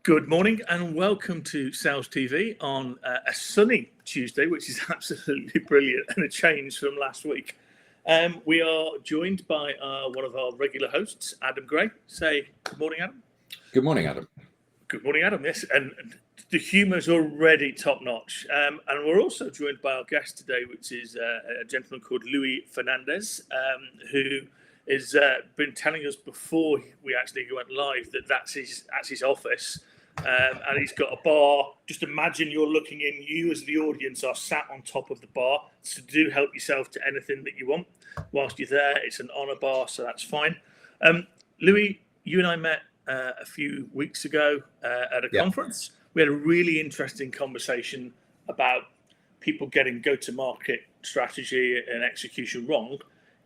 Good morning and welcome to SalesTV on a sunny Tuesday, which is absolutely brilliant and a change from last week. We are joined by one of our regular hosts, Adam Gray. Say good morning, Adam. Good morning, Adam. Good morning, Adam. Yes, and the humour's already top notch. And we're also joined by our guest today, which is a gentleman called Louis Fernandes, who has been telling us before we actually went live that that's his office. And he's got a bar. Just imagine you're looking in. You as the audience are sat on top of the bar. So do help yourself to anything that you want whilst you're there. It's an honour bar, so that's fine. Louis, you and I met a few weeks ago at a conference. We had a really interesting conversation about people getting go-to-market strategy and execution wrong.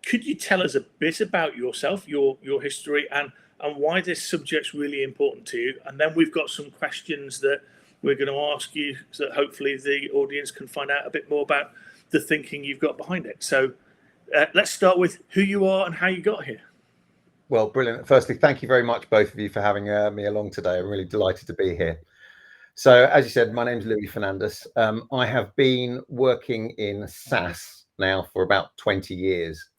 Could you tell us a bit about yourself, your history, and why this subject's really important to you? And then we've got some questions that we're going to ask you so that hopefully the audience can find out a bit more about the thinking you've got behind it. So let's start with who you are and how you got here. Well, brilliant. Firstly, thank you very much, both of you, for having me along today. I'm really delighted to be here. So, as you said, my name's Louis Fernandes. I have been working in SaaS now for about 20 years.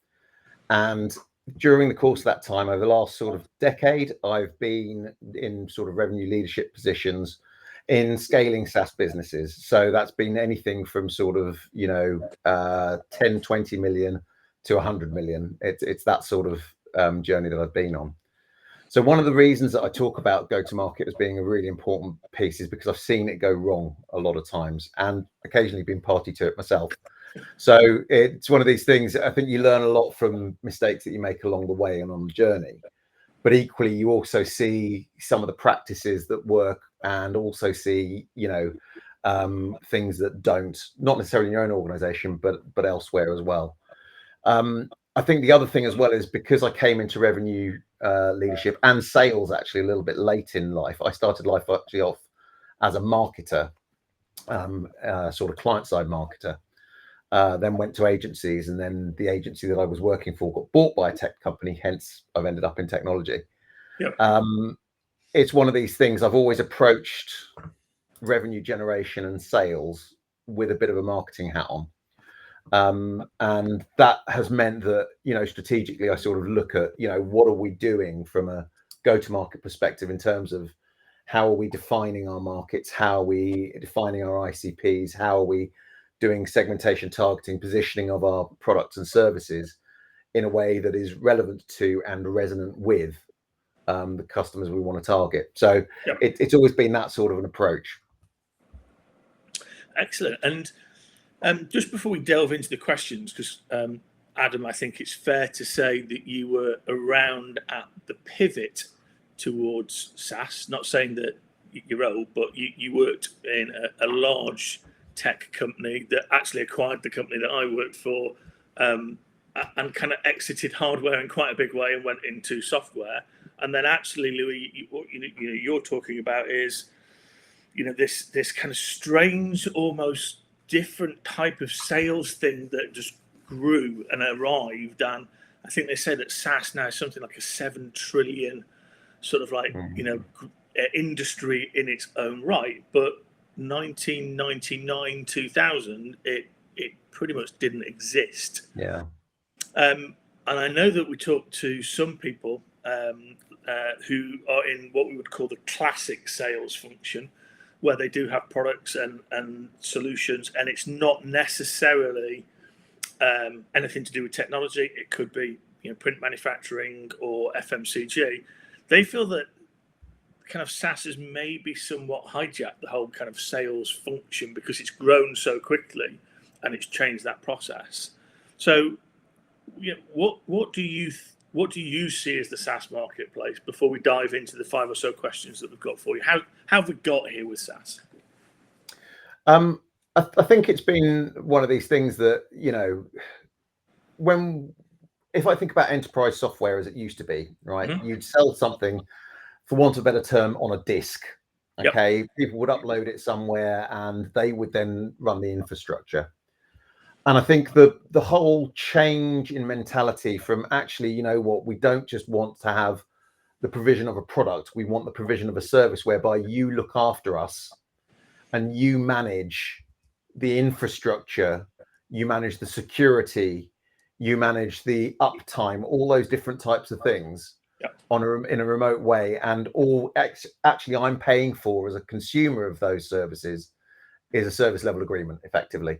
And during the course of that time, over the last sort of decade, I've been in sort of revenue leadership positions in scaling SaaS businesses. So that's been anything from sort of, 10, 20 million to 100 million. It's that sort of journey that I've been on. So one of the reasons that I talk about go-to-market as being a really important piece is because I've seen it go wrong a lot of times and occasionally been party to it myself. So it's one of these things. I think you learn a lot from mistakes that you make along the way and on the journey, but equally you also see some of the practices that work and also see, things that don't, not necessarily in your own organization, but elsewhere as well. I think the other thing as well is because I came into revenue leadership and sales actually a little bit late in life. I started life actually off as a marketer, sort of client-side marketer. Then went to agencies, and then the agency that I was working for got bought by a tech company. Hence, I've ended up in technology. Yep. It's one of these things. I've always approached revenue generation and sales with a bit of a marketing hat on, and that has meant that strategically I sort of look at what are we doing from a go-to-market perspective in terms of how are we defining our markets, how are we defining our ICPs, how are we doing segmentation, targeting, positioning of our products and services in a way that is relevant to and resonant with the customers we want to target. So it's always been that sort of an approach. Excellent. And just before we delve into the questions, because Adam, I think it's fair to say that you were around at the pivot towards SaaS, not saying that you're old, but you worked in a large tech company that actually acquired the company that I worked for, and kind of exited hardware in quite a big way and went into software. And then actually, Louis, what you're talking about is this kind of strange, almost different type of sales thing that just grew and arrived. And I think they say that SaaS now is something like a 7 trillion sort of like industry in its own right, but 1999, 2000, it pretty much didn't exist. Yeah. And I know that we talked to some people who are in what we would call the classic sales function, where they do have products and solutions, and it's not necessarily anything to do with technology. It could be print manufacturing or FMCG. They feel that kind of SaaS has maybe somewhat hijacked the whole kind of sales function because it's grown so quickly and it's changed that process. So, what do you see as the SaaS marketplace before we dive into the 5 or so questions that we've got for you? How have we got here with SaaS? I think it's been one of these things that if I think about enterprise software as it used to be, right? Mm-hmm. You'd sell something, for want of a better term, on a disk. Okay, people would upload it somewhere, and they would then run the infrastructure. And I think the whole change in mentality from actually, we don't just want to have the provision of a product. We want the provision of a service whereby you look after us and you manage the infrastructure, you manage the security, you manage the uptime, all those different types of things in a remote way. And all actually I'm paying for as a consumer of those services is a service level agreement, effectively.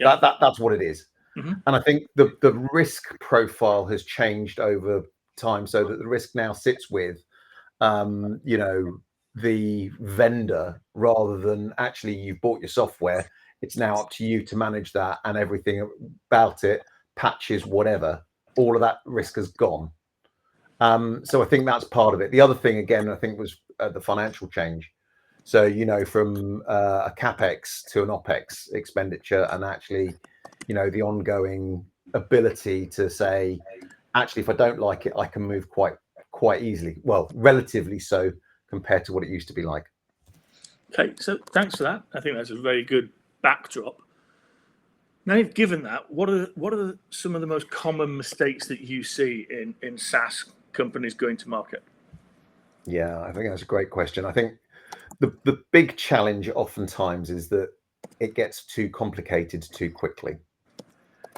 That's what it is. Mm-hmm. And I think the risk profile has changed over time, so that the risk now sits with the vendor, rather than actually you've bought your software. It's now up to you to manage that, and everything about it, patches, whatever, all of that risk has gone. So I think that's part of it. The other thing, again, I think was the financial change. So, from a CapEx to an OpEx expenditure, and actually, the ongoing ability to say, actually, if I don't like it, I can move quite easily. Well, relatively so compared to what it used to be like. Okay, so thanks for that. I think that's a very good backdrop. Now you've given that, what are some of the most common mistakes that you see in SaaS companies going to market? Yeah, I think that's a great question. I think the big challenge oftentimes is that it gets too complicated too quickly.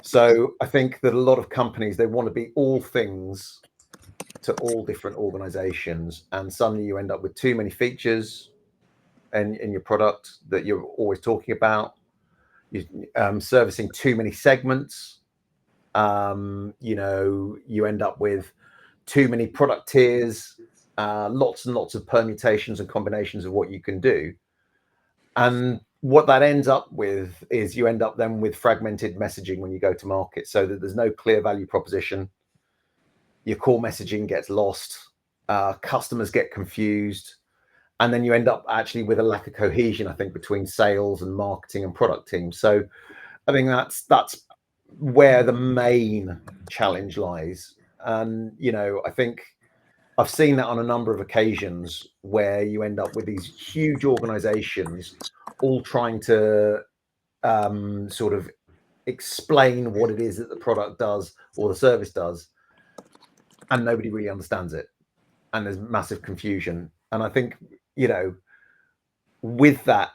So I think that a lot of companies, they want to be all things to all different organizations, and suddenly you end up with too many features in your product that you're always talking about. You're servicing too many segments. You end up with too many product tiers, lots and lots of permutations and combinations of what you can do. And what that ends up with is you end up then with fragmented messaging when you go to market, so that there's no clear value proposition. Your core messaging gets lost, customers get confused, and then you end up actually with a lack of cohesion, I think, between sales and marketing and product teams. So I think that's where the main challenge lies. And, I think I've seen that on a number of occasions where you end up with these huge organizations all trying to sort of explain what it is that the product does or the service does, and nobody really understands it, and there's massive confusion. And I think, with that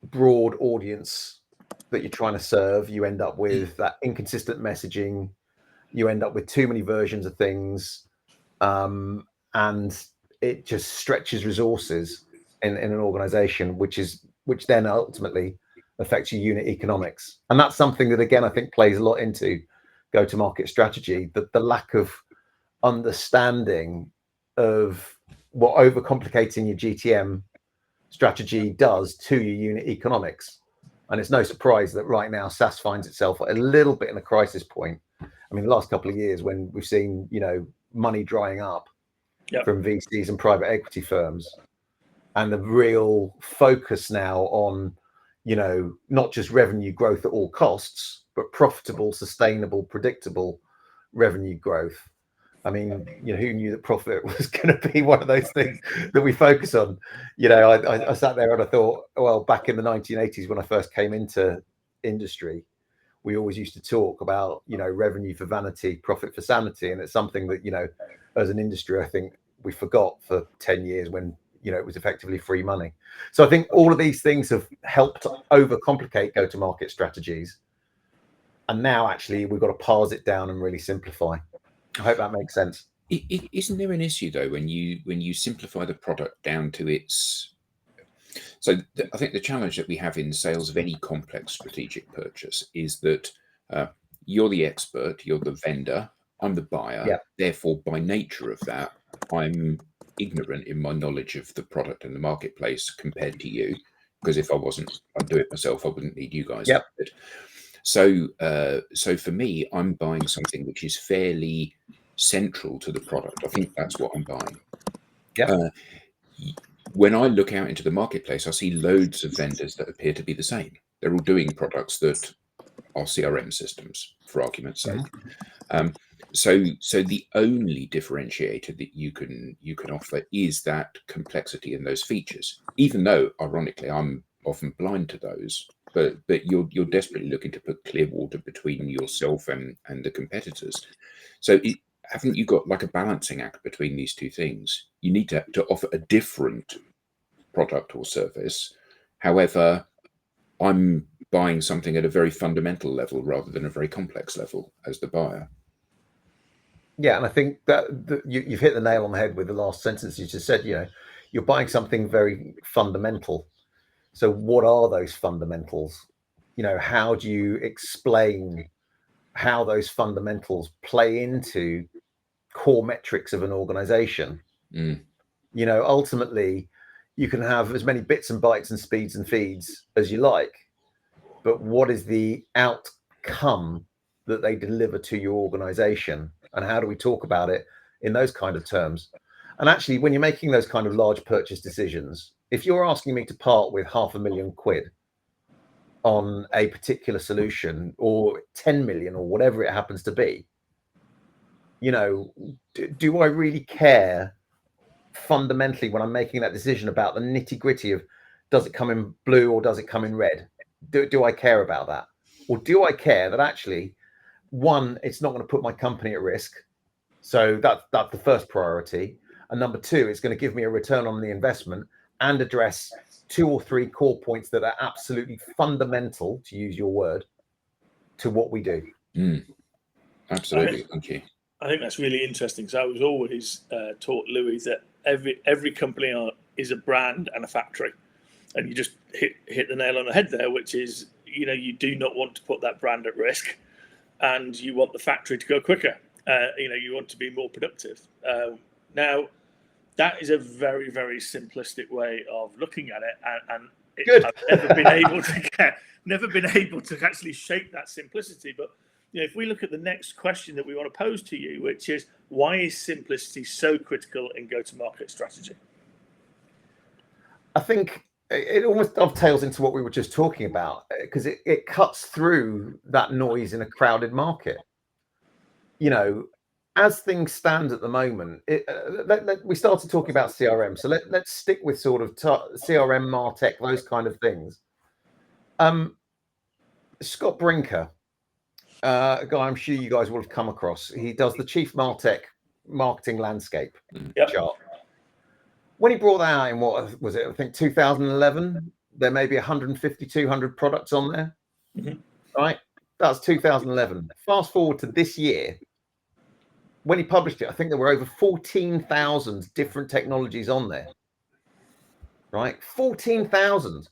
broad audience that you're trying to serve, you end up with that inconsistent messaging, you end up with too many versions of things, and it just stretches resources in an organization, which then ultimately affects your unit economics. And that's something that, again, I think plays a lot into go-to-market strategy, that the lack of understanding of what overcomplicating your GTM strategy does to your unit economics. And it's no surprise that right now SaaS finds itself a little bit in a crisis point. I mean, the last couple of years, when we've seen, money drying up from VCs and private equity firms, and the real focus now on, not just revenue growth at all costs, but profitable, sustainable, predictable revenue growth. I mean, who knew that profit was going to be one of those things that we focus on? I sat there and I thought, well, back in the 1980s, when I first came into industry, we always used to talk about, revenue for vanity, profit for sanity. And it's something that, as an industry, I think we forgot for 10 years when, it was effectively free money. So I think all of these things have helped overcomplicate go-to-market strategies. And now actually we've got to parse it down and really simplify. I hope that makes sense. Isn't there an issue though when you simplify the product down to its? So I think the challenge that we have in sales of any complex strategic purchase is that you're the expert, you're the vendor, I'm the buyer. Yeah. Therefore, by nature of that, I'm ignorant in my knowledge of the product and the marketplace compared to you. Because if I wasn't, I'd do it myself. I wouldn't need you guys. Yep. So for me, I'm buying something which is fairly central to the product. I think that's what I'm buying. Yeah. When I look out into the marketplace, I see loads of vendors that appear to be the same. They're all doing products that are CRM systems, for argument's sake. So the only differentiator that you can offer is that complexity in those features. Even though, ironically, I'm often blind to those. But you're desperately looking to put clear water between yourself and the competitors. So haven't you got like a balancing act between these two things? You need to offer a different product or service. However, I'm buying something at a very fundamental level rather than a very complex level as the buyer. Yeah, and I think that you've hit the nail on the head with the last sentence you just said. You're buying something very fundamental. So what are those fundamentals? How do you explain how those fundamentals play into core metrics of an organization? Ultimately, you can have as many bits and bytes and speeds and feeds as you like, but what is the outcome that they deliver to your organization, and how do we talk about it in those kind of terms? And actually, when you're making those kind of large purchase decisions, if you're asking me to part with £500,000 on a particular solution, or 10 million, or whatever it happens to be, do I really care fundamentally when I'm making that decision about the nitty gritty of, does it come in blue or does it come in red? Do I care about that? Or do I care that actually, one, it's not going to put my company at risk? So that's the first priority. And number two, it's going to give me a return on the investment and address 2 or 3 core points that are absolutely fundamental, to use your word, to what we do. Absolutely. Thank you. I think that's really interesting, because I was always taught, Louis, that every company is a brand and a factory, and you just hit the nail on the head there, which is, you do not want to put that brand at risk, and you want the factory to go quicker. You want to be more productive. Now, that is a very, very simplistic way of looking at it, and I've never been able to actually shape that simplicity. But if we look at the next question that we want to pose to you, which is, why is simplicity so critical in go-to-market strategy? I think it almost dovetails into what we were just talking about, because it cuts through that noise in a crowded market. As things stand at the moment, we started talking about CRM, so let's stick with sort of CRM, MarTech, those kind of things. Scott Brinker, a guy I'm sure you guys will have come across. He does the Chief MarTech Marketing Landscape chart. When he brought that out in, what was it, I think 2011, there may be 150, 200 products on there. Right? That's 2011. Fast forward to this year. When he published it, I think there were over 14,000 different technologies on there. Right? 14,000.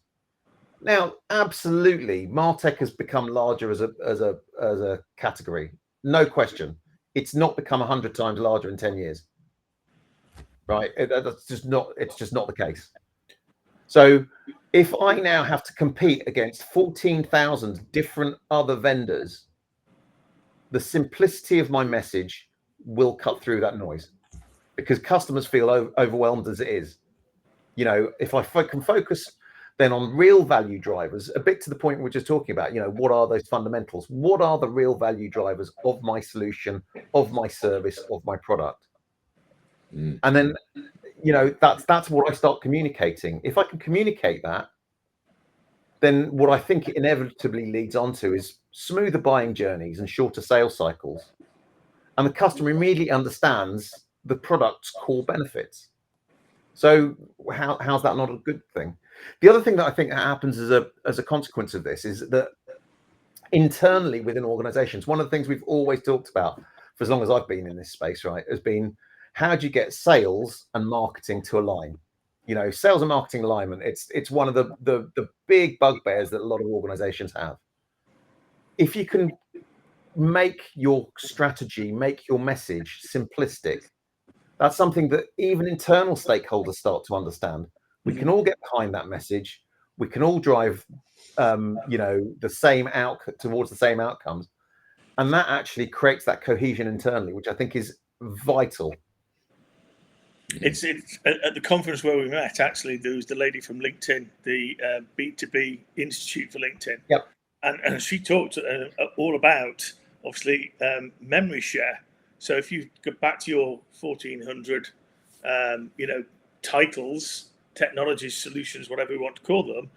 Now, absolutely, MarTech has become larger as a category. No question. It's not become 100 times larger in 10 years. Right? It's just not the case. So if I now have to compete against 14,000 different other vendors, the simplicity of my message will cut through that noise, because customers feel overwhelmed as it is. If I can focus then on real value drivers, a bit to the point we're just talking about, what are those fundamentals? What are the real value drivers of my solution, of my service, of my product? And then, that's what I start communicating. If I can communicate that, then what I think it inevitably leads on to is smoother buying journeys and shorter sales cycles. And the customer immediately understands the product's core benefits. So how's that not a good thing? The other thing that I think happens as a consequence of this is that internally within organizations, one of the things we've always talked about for as long as I've been in this space, right, has been, how do you get sales and marketing to align? Sales and marketing alignment, it's one of the big bugbears that a lot of organizations have. If you can make your strategy, make your message simplistic, that's something that even internal stakeholders start to understand. We can all get behind that message. We can all drive, the same towards the same outcomes, and that actually creates that cohesion internally, which I think is vital. It's at the conference where we met. Actually, there was the lady from LinkedIn, the B2B Institute for LinkedIn. Yep. And she talked all about, obviously, memory share. So if you go back to your 1,400, titles, technologies, solutions, whatever you want to call them,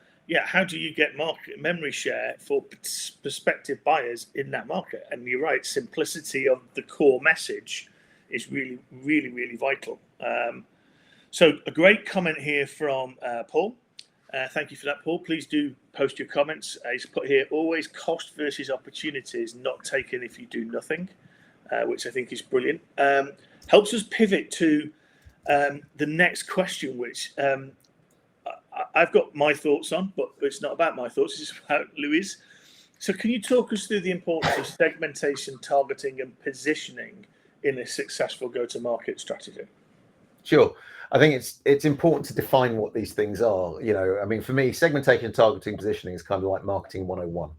how do you get market memory share for prospective buyers in that market? And you're right, simplicity of the core message is really, really, really vital. So a great comment here from Paul. Thank you for that, Paul. Please do post your comments. He's put here, always cost versus opportunities not taken if you do nothing, which I think is brilliant. Helps us pivot to the next question, which I've got my thoughts on, but it's not about my thoughts, it's about Louis. So can you talk us through the importance of segmentation, targeting and positioning in a successful go-to-market strategy? Sure. I think it's important to define what these things are. You know, I mean, for me, segmentation, targeting, positioning is kind of like marketing 101.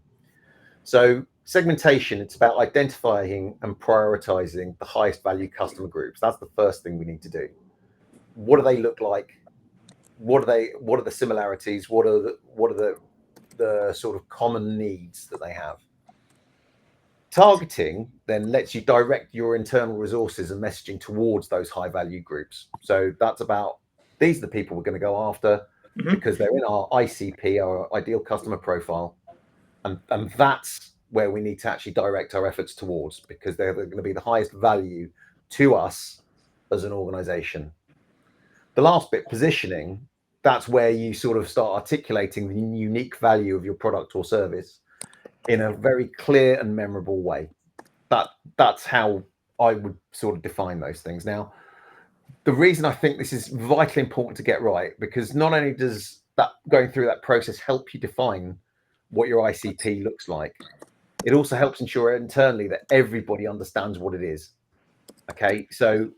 So segmentation, it's about identifying and prioritizing the highest value customer groups. That's the first thing we need to do. What do they look like? What are the similarities? What are the sort of common needs that they have? Targeting then lets you direct your internal resources and messaging towards those high value groups. So that's about, these are the people we're going to go after because they're in our ICP, our ideal customer profile. And that's where we need to actually direct our efforts towards, because they're going to be the highest value to us as an organization. The last bit, positioning, that's where you sort of start articulating the unique value of your product or service in a very clear and memorable way. That's how I would sort of define those things. Now, the reason I think this is vitally important to get right, because not only does that going through that process help you define what your ICP looks like, it also helps ensure internally that everybody understands what it is. Okay, so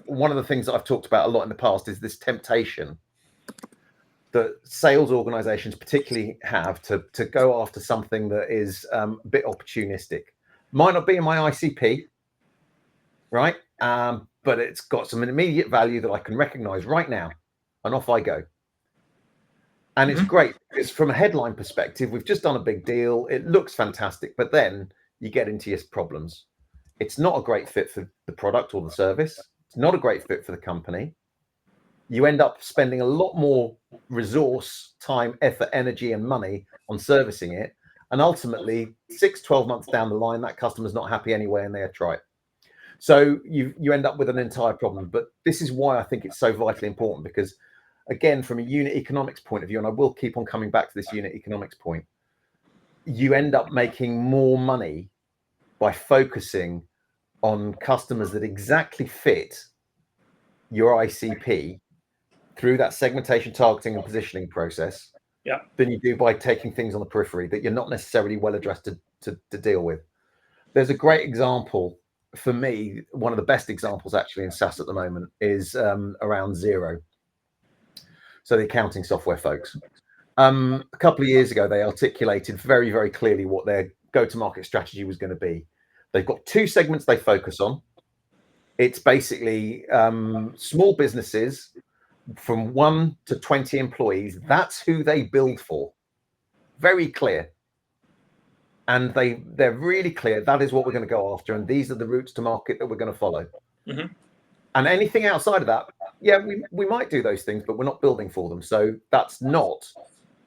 one of the things that I've talked about a lot in the past is this temptation that sales organizations particularly have to go after something that is a bit opportunistic. Might not be in my ICP, right? But it's got some immediate value that I can recognize right now, and off I go. And it's great because from a headline perspective, we've just done a big deal. It looks fantastic, but then you get into your problems. It's not a great fit for the product or the service. It's not a great fit for the company. You end up spending a lot more resource, time, effort, energy, and money on servicing it. And ultimately, 6-12 months down the line, that customer's not happy anyway, and they try it. So you end up with an entire problem. But this is why I think it's so vitally important, because again, from a unit economics point of view, and I will keep on coming back to this unit economics point, you end up making more money by focusing on customers that exactly fit your ICP through that segmentation, targeting, and positioning process, than you do by taking things on the periphery that you're not necessarily well addressed to deal with. There's a great example for me. One of the best examples actually in SaaS at the moment is around Xero. So the accounting software folks. A couple of years ago, they articulated very, very clearly what their go-to-market strategy was going to be. They've got two segments they focus on. It's basically small businesses from 1 to 20 employees. That's who they build for. Very clear. And they're really clear. That is what we're going to go after. And these are the routes to market that we're going to follow. And anything outside of that, yeah, we might do those things, but we're not building for them. So that's not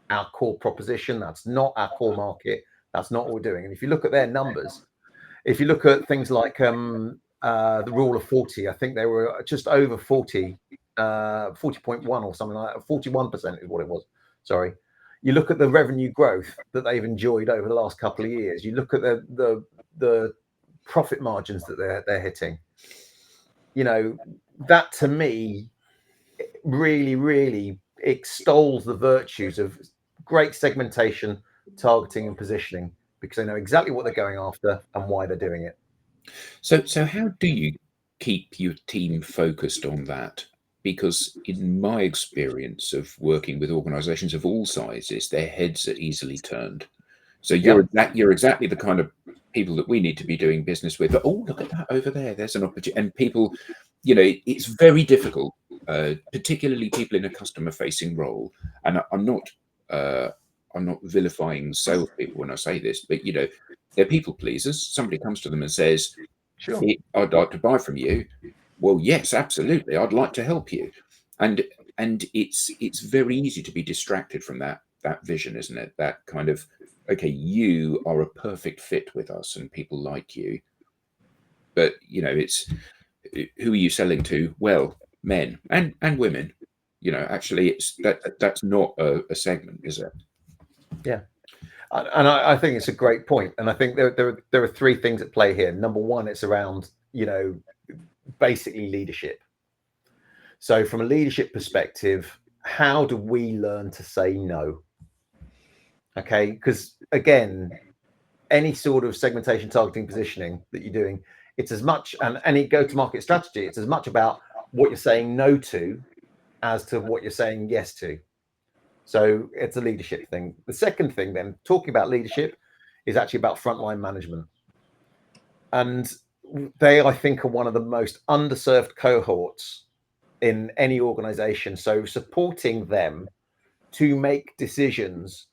our core proposition. That's not our core market. That's not what we're doing. And if you look at their numbers, if you look at things like the rule of 40, I think they were just over 40, 40.1 or something like that. 41% is what it was. Sorry. You look at the revenue growth that they've enjoyed over the last couple of years. You look at the profit margins that they're hitting. You know, that to me really, really extols the virtues of great segmentation, targeting, and positioning, because they know exactly what they're going after and why they're doing it. So how do you keep your team focused on that? Because in my experience of working with organizations of all sizes, their heads are easily turned. So you're exactly the kind of people that we need to be doing business with. But oh, look at that over there. There's an opportunity. And people, you know, it's very difficult, particularly people in a customer-facing role. And I'm not vilifying salespeople when I say this, but you know, they're people pleasers. Somebody comes to them and says, "Sure, I'd like to buy from you." Well, yes, absolutely. I'd like to help you. And it's very easy to be distracted from that vision, isn't it? That kind of, okay, you are a perfect fit with us and people like you. But, you know, who are you selling to? Well, men and women. Actually, that's not a segment, is it? Yeah. And I think it's a great point. And I think there are three things at play here. Number one, it's around, basically leadership. So from a leadership perspective, how do we learn to say no? Okay, because again, any sort of segmentation, targeting, positioning that you're doing, it's as much, and any go-to-market strategy, it's as much about what you're saying no to as to what you're saying yes to. So it's a leadership thing. The second thing then, talking about leadership, is actually about frontline management. And they, I think, are one of the most underserved cohorts in any organization. So supporting them to make decisions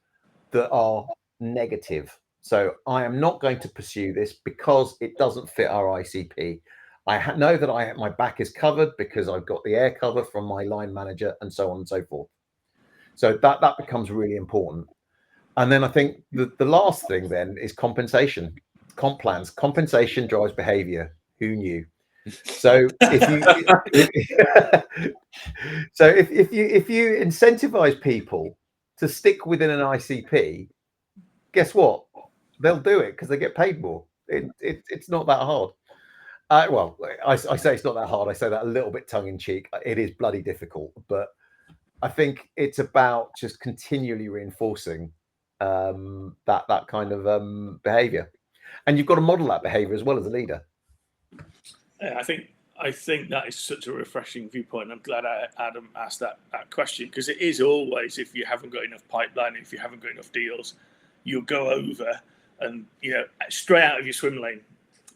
that are negative. So I am not going to pursue this because it doesn't fit our ICP. I know that my back is covered because I've got the air cover from my line manager and so on and so forth. So that becomes really important. And then I think the last thing then is compensation, comp plans. Compensation drives behavior. Who knew? So if you incentivize people to stick within an ICP, guess what? They'll do it because they get paid more. It's not that hard. Well, I say it's not that hard. I say that a little bit tongue in cheek. It is bloody difficult, but I think it's about just continually reinforcing that kind of behavior, and you've got to model that behavior as well as a leader. Yeah, I think that is such a refreshing viewpoint. I'm glad Adam asked that question, because it is always, if you haven't got enough pipeline, if you haven't got enough deals, you'll go over and straight out of your swim lane.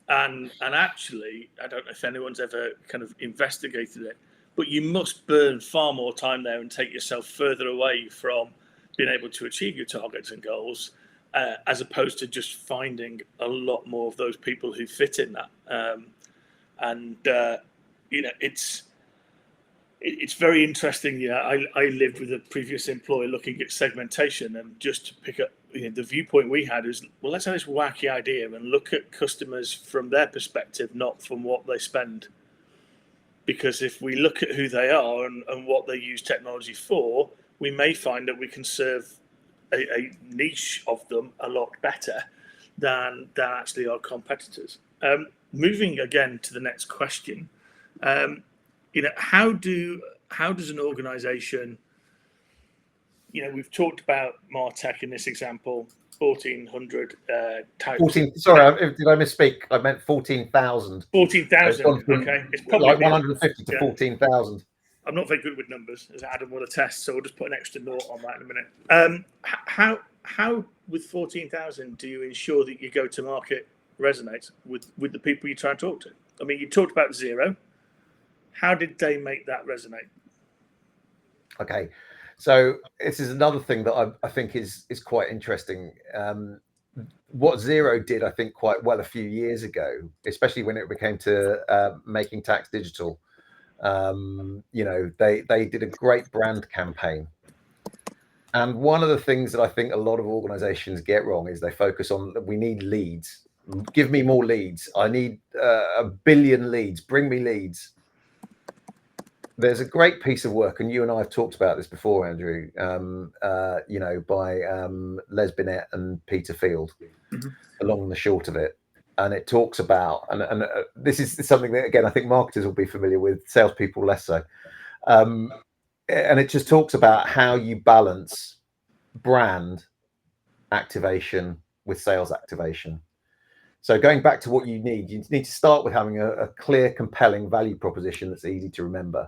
And actually, I don't know if anyone's ever kind of investigated it, but you must burn far more time there and take yourself further away from being able to achieve your targets and goals, as opposed to just finding a lot more of those people who fit in that. It's very interesting. I lived with a previous employer looking at segmentation, and just to pick up the viewpoint we had is, well, let's have this wacky idea and look at customers from their perspective, not from what they spend. Because if we look at who they are and what they use technology for, we may find that we can serve a niche of them a lot better than actually our competitors. Moving again to the next question, how does an organization, we've talked about MarTech in this example, 1,400 types. 14. Sorry, did I misspeak? I meant 14,000. 14,000. Okay, it's probably like 150 to 14,000. I'm not very good with numbers, as Adam will attest, so we'll just put an extra note on that in a minute. How with 14,000 do you ensure that your go-to-market resonates with the people you try and talk to? I mean, you talked about Zero. How did they make that resonate? Okay, so this is another thing that I think is quite interesting. What Zero did, I think, quite well a few years ago, especially when it came to making tax digital. They did a great brand campaign. And one of the things that I think a lot of organizations get wrong is they focus on, we need leads. Give me more leads. I need 1 billion leads. Bring me leads. There's a great piece of work, and you and I have talked about this before, Andrew, by Les Binet and Peter Field, along the short of it. And it talks about, and this is something that, again, I think marketers will be familiar with, salespeople less so. And it just talks about how you balance brand activation with sales activation. So going back to what you need to start with having a clear, compelling value proposition that's easy to remember.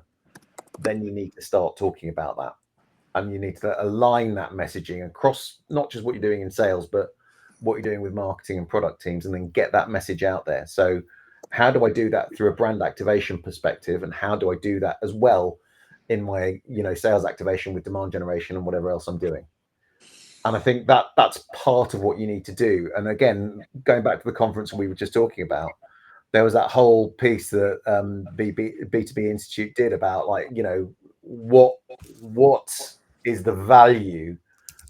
Then you need to start talking about that. And you need to align that messaging across not just what you're doing in sales, but what you're doing with marketing and product teams, and then get that message out there. So how do I do that through a brand activation perspective? And how do I do that as well in my, sales activation with demand generation and whatever else I'm doing? And I think that's part of what you need to do. And again, going back to the conference we were just talking about, there was that whole piece that B2B Institute did about, what is the value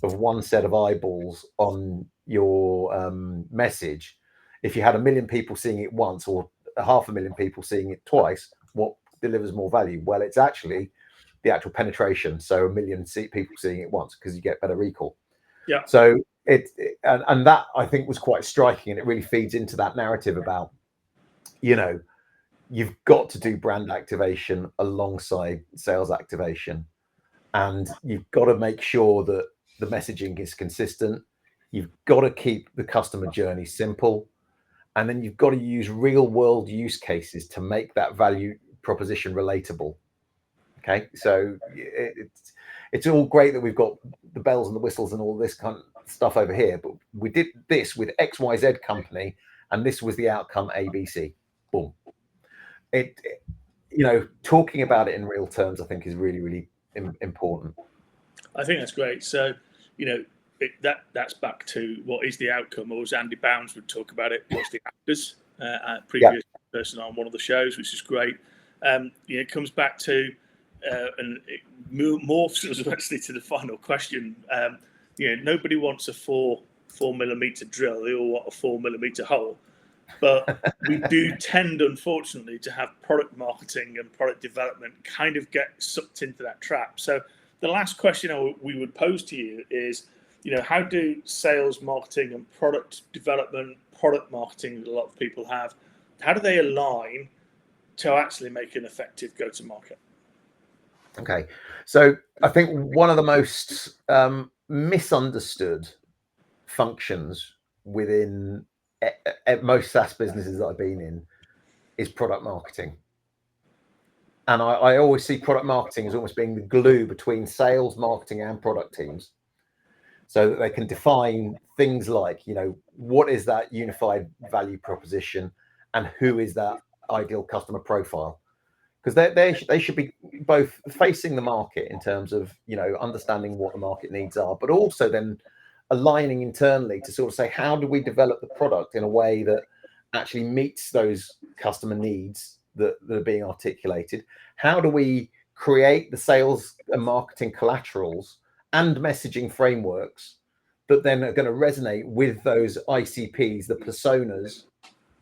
of one set of eyeballs on your message if you had 1 million people seeing it once, or 500,000 people seeing it twice, what delivers more value? Well, it's actually the actual penetration. So 1 million people seeing it once, because you get better recall. Yeah. So and that I think was quite striking, and it really feeds into that narrative about, you know, you've got to do brand activation alongside sales activation, and you've got to make sure that the messaging is consistent. You've got to keep the customer journey simple, and then you've got to use real world use cases to make that value proposition relatable. Okay, so it's all great that we've got the bells and the whistles and all this kind of stuff over here, but we did this with XYZ company, and this was the outcome ABC. Boom. You know, talking about it in real terms, I think, is really, really important. I think that's great. So, you know, that's back to what is the outcome, or as Andy Bounds would talk about it, what's the actors? Previous person on one of the shows, which is great. It comes back to and it morphs us actually to the final question. Nobody wants a 4mm drill; they all want a 4mm hole. But we do tend, unfortunately, to have product marketing and product development kind of get sucked into that trap. So the last question we would pose to you is, how do sales, marketing, and product development, product marketing that a lot of people have, how do they align to actually make an effective go-to-market? Okay, so I think one of the most misunderstood functions within most SaaS businesses that I've been in is product marketing. And I always see product marketing as almost being the glue between sales, marketing, and product teams, so that they can define things like, what is that unified value proposition and who is that ideal customer profile? Because they should be both facing the market in terms of, understanding what the market needs are, but also then aligning internally to sort of say, how do we develop the product in a way that actually meets those customer needs that are being articulated? How do we create the sales and marketing collaterals and messaging frameworks that then are going to resonate with those ICPs, the personas,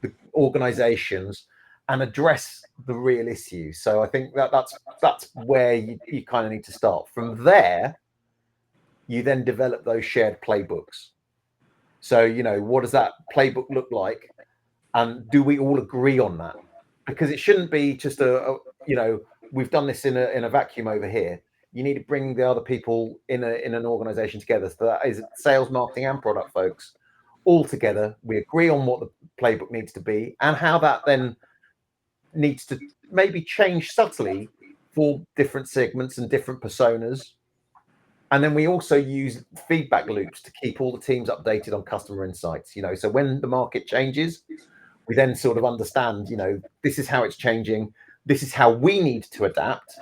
the organizations, and address the real issues? So I think that's where you kind of need to start. From there, you then develop those shared playbooks. So, what does that playbook look like? And do we all agree on that? Because it shouldn't be just we've done this in a vacuum over here. You need to bring the other people in an organization together. So that is sales, marketing, and product folks all together. We agree on what the playbook needs to be and how that then needs to maybe change subtly for different segments and different personas. And then we also use feedback loops to keep all the teams updated on customer insights. So when the market changes, we then sort of understand, this is how it's changing. This is how we need to adapt,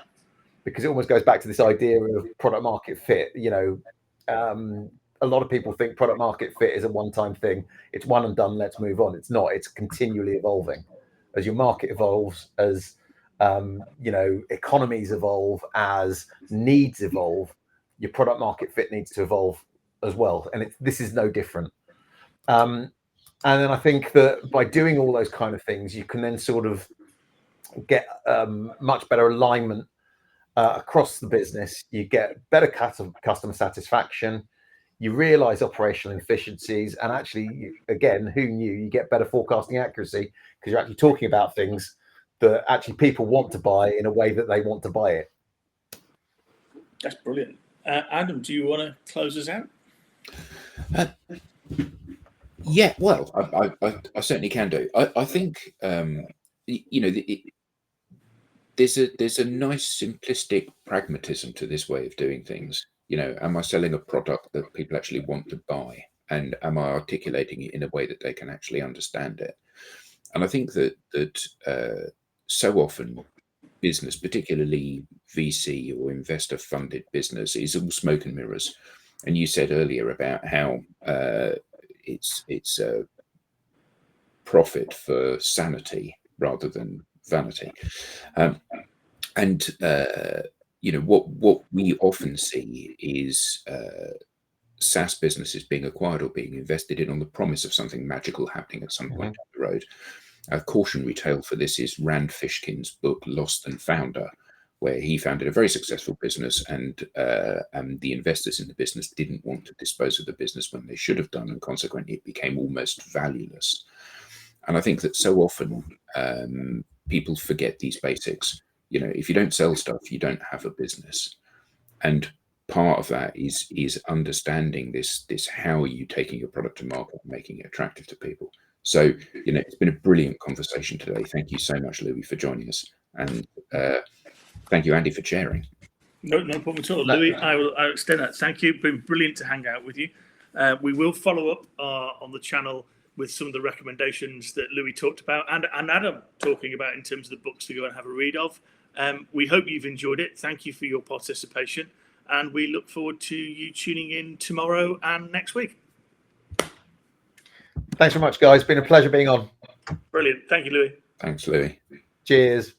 because it almost goes back to this idea of product market fit. A lot of people think product market fit is a one-time thing. It's one and done. Let's move on. It's not. It's continually evolving as your market evolves, as economies evolve, as needs evolve. Your product market fit needs to evolve as well, and this is no different. And then I think that by doing all those kind of things, you can then sort of get much better alignment across the business. You get better customer satisfaction. You realize operational efficiencies, and actually, again, who knew, you get better forecasting accuracy because you're actually talking about things that actually people want to buy in a way that they want to buy it. That's brilliant. Adam, do you want to close us out? Yeah, well, I certainly can do. I think there's a nice simplistic pragmatism to this way of doing things. Am I selling a product that people actually want to buy, and am I articulating it in a way that they can actually understand it? And I think that so often business, particularly VC or investor funded business, is all smoke and mirrors. And you said earlier about how it's a profit for sanity rather than vanity. What we often see is SaaS businesses being acquired or being invested in on the promise of something magical happening at some point down the road. A cautionary tale for this is Rand Fishkin's book Lost and Founder, where he founded a very successful business, and the investors in the business didn't want to dispose of the business when they should have done, and consequently it became almost valueless. And I think that so often people forget these basics. You know, if you don't sell stuff, you don't have a business. And part of that is understanding this how are you taking your product to market and making it attractive to people. So, you know, it's been a brilliant conversation today. Thank you so much, Louis, for joining us. And thank you, Andy, for sharing. No problem at all. Louis, I'll extend that. Thank you. It's been brilliant to hang out with you. We will follow up on the channel with some of the recommendations that Louis talked about and Adam talking about in terms of the books to go and have a read of. We hope you've enjoyed it. Thank you for your participation. And we look forward to you tuning in tomorrow and next week. Thanks very much, guys. It's been a pleasure being on. Brilliant. Thank you, Louis. Thanks, Louis. Cheers.